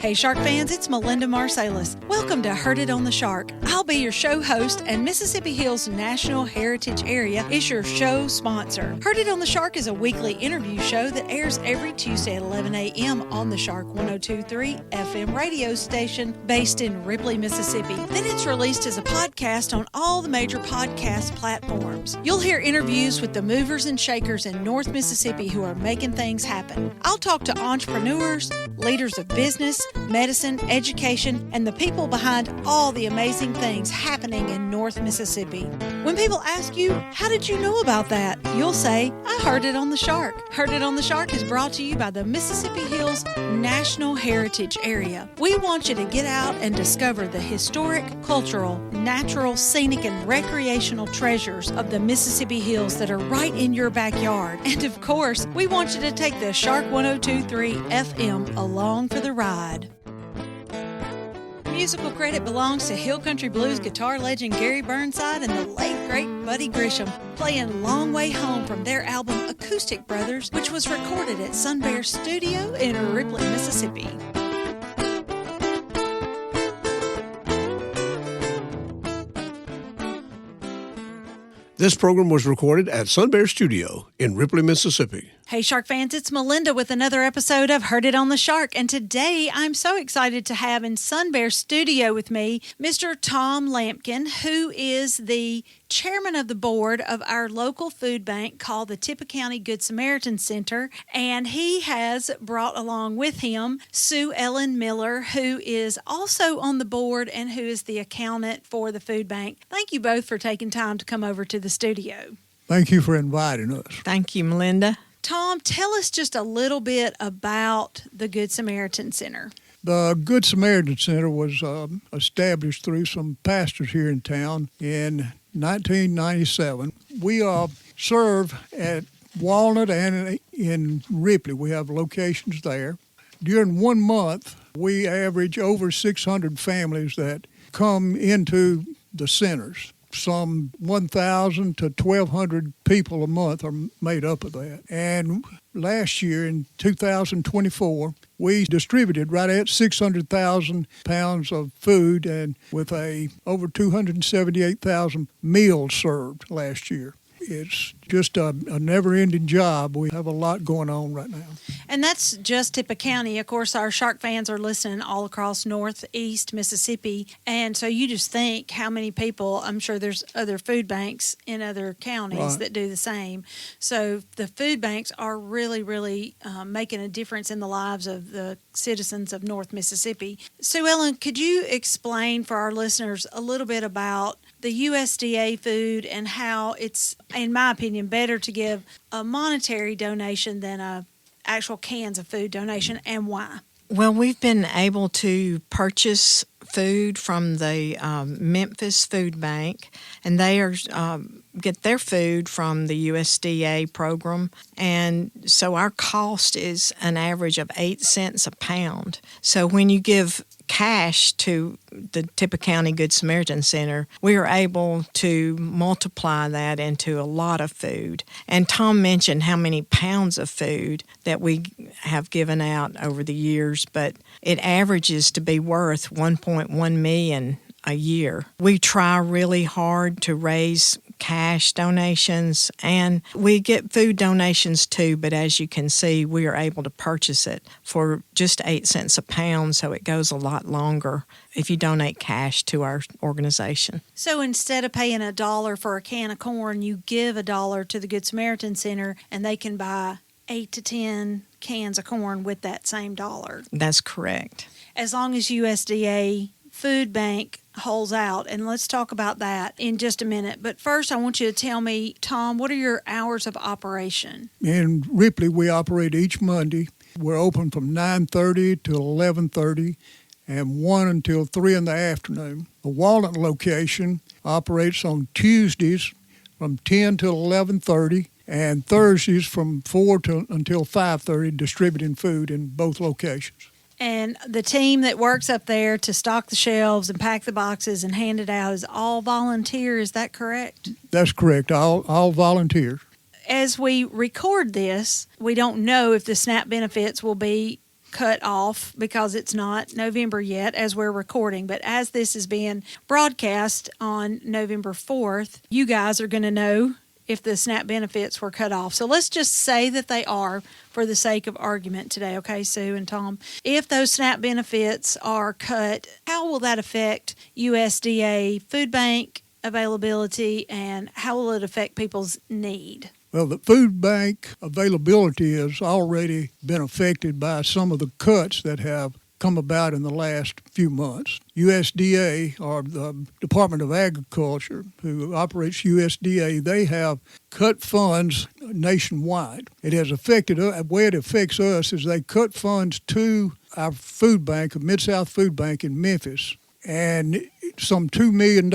Hey Shark fans, it's Melinda Marsalis. Welcome to Heard It on the Shark. I'll be your show host, and Mississippi Hills National Heritage Area is your show sponsor. Heard It on the Shark is a weekly interview show that airs every Tuesday at 11 a.m. on the Shark 102.3 FM radio station based in Ripley, Mississippi. Then it's released as a podcast on all the major podcast platforms. You'll hear interviews with the movers and shakers in North Mississippi who are making things happen. I'll talk to entrepreneurs, leaders of business, medicine, education, and the people behind all the amazing things happening in North Mississippi. When people ask you, how did you know about that? You'll say, I heard it on the Shark. Heard It on the Shark is brought to you by the Mississippi Hills National Heritage Area. We want you to get out and discover the historic, cultural, natural, scenic, and recreational treasures of the Mississippi Hills that are right in your backyard. And of course, we want you to take the Shark 102.3 FM along for the ride. Musical credit belongs to Hill Country Blues guitar legend Gary Burnside and the late great Buddy Grisham, playing Long Way Home from their album Acoustic Brothers, which was recorded at Sun Bear Studio in Ripley, Mississippi. This program was recorded at Sun Bear Studio in Ripley, Mississippi. Hey Shark fans, it's Melinda with another episode of Heard It on the Shark, and today I'm so excited to have in Sun Bear Studio with me Mr. Tom Lampkin, who is the chairman of the board of our local food bank called the Tippah County Good Samaritan Center, and he has brought along with him Sue Ellen Miller, who is also on the board and who is the accountant for the food bank. Thank you both for taking time to come over to the studio. Thank you for inviting us. Thank you, Melinda. Tom, tell us just a little bit about the Good Samaritan Center. The Good Samaritan Center was established through some pastors here in town in 1997. We serve at Walnut and in Ripley. We have locations there. During 1 month, we average over 600 families that come into the centers. Some 1,000 to 1,200 people a month are made up of that. And last year, in 2024, we distributed right at 600,000 pounds of food and with over 278,000 meals served last year. It's just a never-ending job. We have a lot going on right now. And that's just Tippah County. Of course, our Shark fans are listening all across northeast Mississippi. And so you just think how many people, I'm sure there's other food banks in other counties that do the same. So the food banks are really, really making a difference in the lives of the citizens of North Mississippi. Sue Ellen, could you explain for our listeners a little bit about the USDA food and how it's, in my opinion, better to give a monetary donation than a actual cans of food donation, and why? Well, we've been able to purchase food from the Memphis Food Bank, and they get their food from the USDA program, and so our cost is an average of 8 cents a pound. So when you give cash to the Tippah County Good Samaritan Center, we are able to multiply that into a lot of food. And Tom mentioned how many pounds of food that we have given out over the years, but it averages to be worth $1.1 million a year. We try really hard to raise cash donations, and we get food donations too, but as you can see, we are able to purchase it for just 8 cents a pound, so it goes a lot longer if you donate cash to our organization. So instead of paying $1 for a can of corn, you give $1 to the Good Samaritan Center, and they can buy 8 to 10 cans of corn with that same dollar. That's correct. As long as USDA Food Bank holds out, and let's talk about that in just a minute. But first, I want you to tell me, Tom, what are your hours of operation? In Ripley, we operate each Monday. We're open from 9:30 to 11:30 and 1 until 3 in the afternoon. The Walnut location operates on Tuesdays from 10 to 11:30 and Thursdays from 4 until 5:30, distributing food in both locations. And the team that works up there to stock the shelves and pack the boxes and hand it out is all volunteer, is that correct? That's correct, all volunteers. As we record this, we don't know if the SNAP benefits will be cut off because it's not November yet as we're recording. But as this is being broadcast on November 4th, you guys are going to know if the SNAP benefits were cut off. So let's just say that they are for the sake of argument today, okay, Sue and Tom? If those SNAP benefits are cut, how will that affect USDA food bank availability, and how will it affect people's need? Well, the food bank availability has already been affected by some of the cuts that have come about in the last few months. USDA, or the Department of Agriculture, who operates USDA, they have cut funds nationwide. It has affected us. The way it affects us is they cut funds to our food bank, a Mid-South food bank in Memphis, and some $2 million.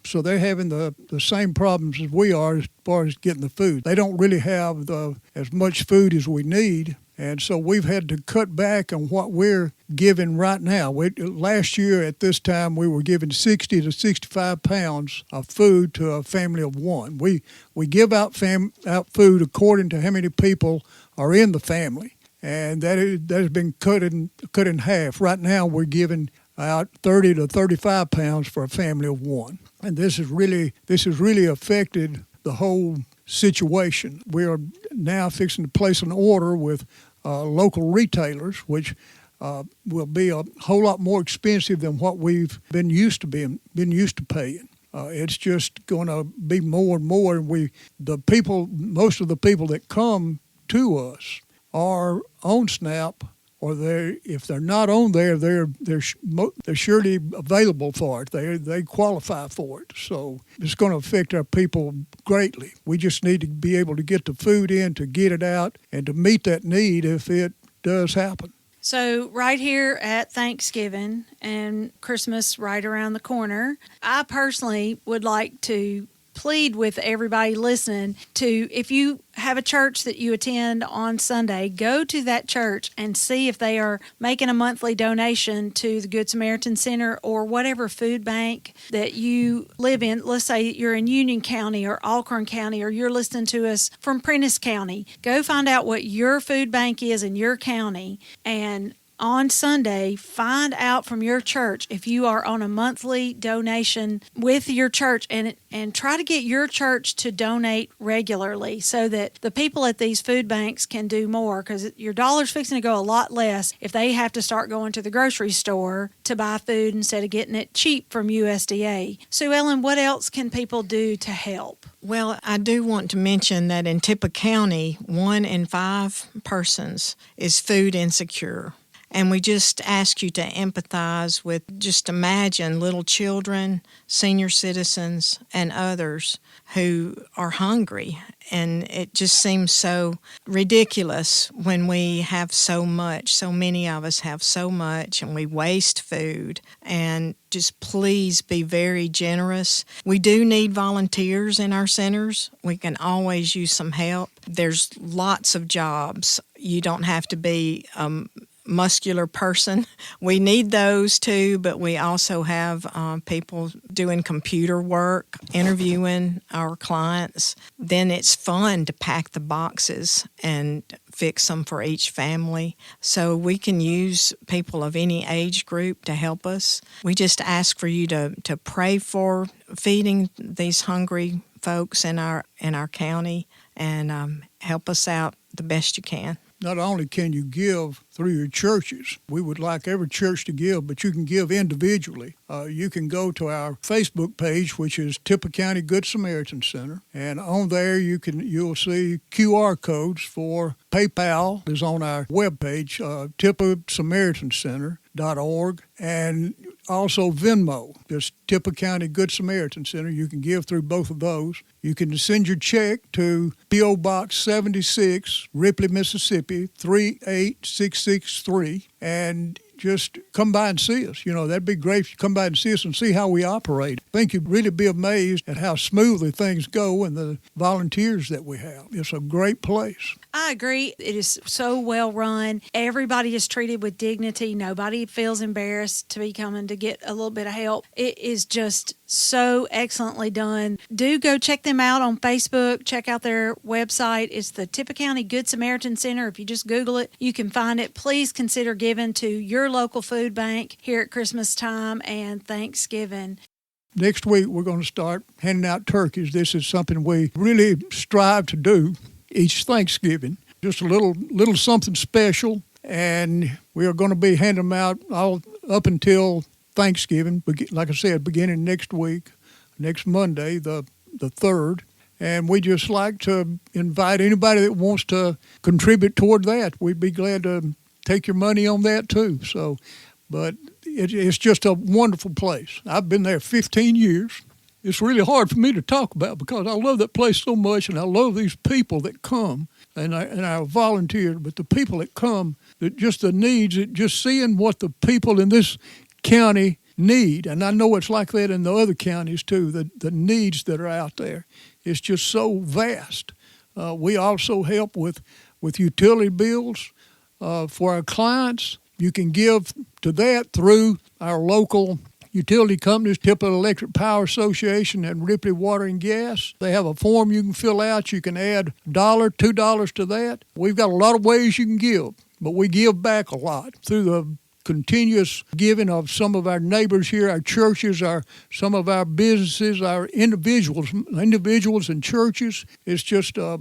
So they're having the same problems as we are as far as getting the food. They don't really have as much food as we need. And so we've had to cut back on what we're giving right now. Last year at this time, we were giving 60 to 65 pounds of food to a family of one. We give out food according to how many people are in the family, and that has been cut in half. Right now, we're giving out 30 to 35 pounds for a family of one, and this has really affected the whole situation. We are now fixing to place an order with local retailers, which will be a whole lot more expensive than what we've been used to paying. It's just going to be more and more. And most of the people that come to us are on SNAP, or if they're not on there, they're surely available for it. They qualify for it. So it's going to affect our people greatly. We just need to be able to get the food in, to get it out, and to meet that need if it does happen. So right here at Thanksgiving and Christmas right around the corner, I personally would like to plead with everybody listening to, if you have a church that you attend on Sunday, go to that church and see if they are making a monthly donation to the Good Samaritan Center or whatever food bank that you live in. Let's say you're in Union County or Alcorn County, or you're listening to us from Prentiss County. Go find out what your food bank is in your county, and on Sunday, find out from your church if you are on a monthly donation with your church, and try to get your church to donate regularly so that the people at these food banks can do more, because your dollar's fixing to go a lot less if they have to start going to the grocery store to buy food instead of getting it cheap from USDA. Sue Ellen, what else can people do to help? Well, I do want to mention that in Tippah County, 1 in 5 persons is food insecure. And we just ask you to empathize with, just imagine little children, senior citizens, and others who are hungry. And it just seems so ridiculous when we have so much. So many of us have so much, and we waste food. And just please be very generous. We do need volunteers in our centers. We can always use some help. There's lots of jobs. You don't have to be muscular person. We need those too, but we also have people doing computer work, interviewing our clients. Then it's fun to pack the boxes and fix them for each family. So we can use people of any age group to help us. We just ask for you to pray for feeding these hungry folks in our county, and help us out the best you can. Not only can you give through your churches, we would like every church to give, but you can give individually. You can go to our Facebook page, which is Tippah County Good Samaritan Center, and on there you'll see QR codes for PayPal is on our webpage, tippahsamaritanCenter.org, and also Venmo, just Tippah County Good Samaritan Center. You can give through both of those. You can send your check to P.O. Box 76, Ripley, Mississippi, 38663, and just come by and see us. That'd be great if you come by and see us and see how we operate. I think you'd really be amazed at how smoothly things go and the volunteers that we have. It's a great place. I agree. It is so well run. Everybody is treated with dignity. Nobody feels embarrassed to be coming to get a little bit of help. It is just so excellently done. Do go check them out on Facebook. Check out their website. It's the Tippah County Good Samaritan Center. If you just Google it, you can find it. Please consider giving to your local food bank here at Christmas time and Thanksgiving. Next week, we're going to start handing out turkeys. This is something we really strive to do each Thanksgiving. Just a little something special, and we are going to be handing them out all up until Thanksgiving, like I said, beginning next week, next Monday, the 3rd. And we just like to invite anybody that wants to contribute toward that. We'd be glad to take your money on that too. So, but it's just a wonderful place. I've been there 15 years. It's really hard for me to talk about because I love that place so much, and I love these people that come, and I volunteer. But the people that come, just the needs, just seeing what the people in this county need, and I know it's like that in the other counties too, the needs that are out there. It's just so vast. We also help with utility bills for our clients. You can give to that through our local utility companies, Tippah Electric Power Association and Ripley Water and Gas. They have a form you can fill out. You can add $1, $2 to that. We've got a lot of ways you can give, but we give back a lot through the continuous giving of some of our neighbors here, our churches, some of our businesses, our individuals and churches. It's just a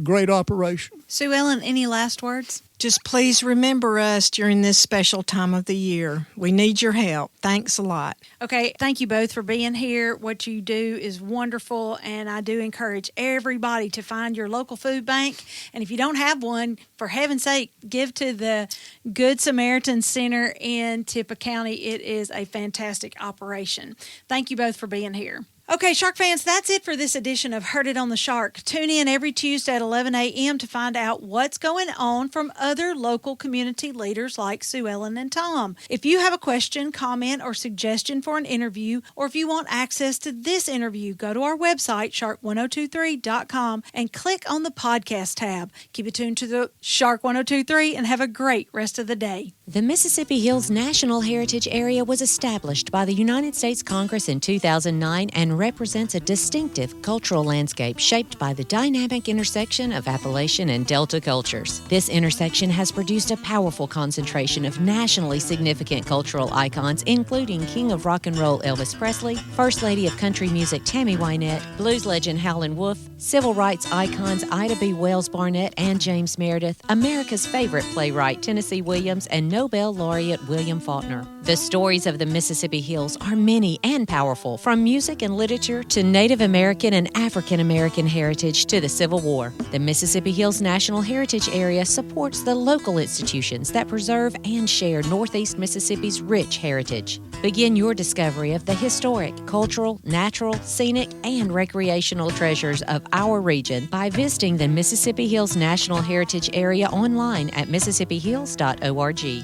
great operation. Sue Ellen, any last words? Just please remember us during this special time of the year. We need your help. Thanks a lot. Okay, thank you both for being here. What you do is wonderful, and I do encourage everybody to find your local food bank. And if you don't have one, for heaven's sake, give to the Good Samaritan Center in Tippah County. It is a fantastic operation. Thank you both for being here. Okay, Shark fans, that's it for this edition of Heard It on the Shark. Tune in every Tuesday at 11 a.m. to find out what's going on from other local community leaders like Sue Ellen and Tom. If you have a question, comment, or suggestion for an interview, or if you want access to this interview, go to our website, shark1023.com, and click on the podcast tab. Keep it tuned to the Shark 1023 and have a great rest of the day. The Mississippi Hills National Heritage Area was established by the United States Congress in 2009 and represents a distinctive cultural landscape shaped by the dynamic intersection of Appalachian and Delta cultures. This intersection has produced a powerful concentration of nationally significant cultural icons, including King of Rock and Roll Elvis Presley, First Lady of Country Music Tammy Wynette, blues legend Howlin' Wolf, civil rights icons Ida B. Wells Barnett and James Meredith, America's favorite playwright Tennessee Williams, and Nobel laureate William Faulkner. The stories of the Mississippi Hills are many and powerful, from music and literature to Native American and African American heritage to the Civil War. The Mississippi Hills National Heritage Area supports the local institutions that preserve and share Northeast Mississippi's rich heritage. Begin your discovery of the historic, cultural, natural, scenic, and recreational treasures of our region by visiting the Mississippi Hills National Heritage Area online at mississippiHills.org.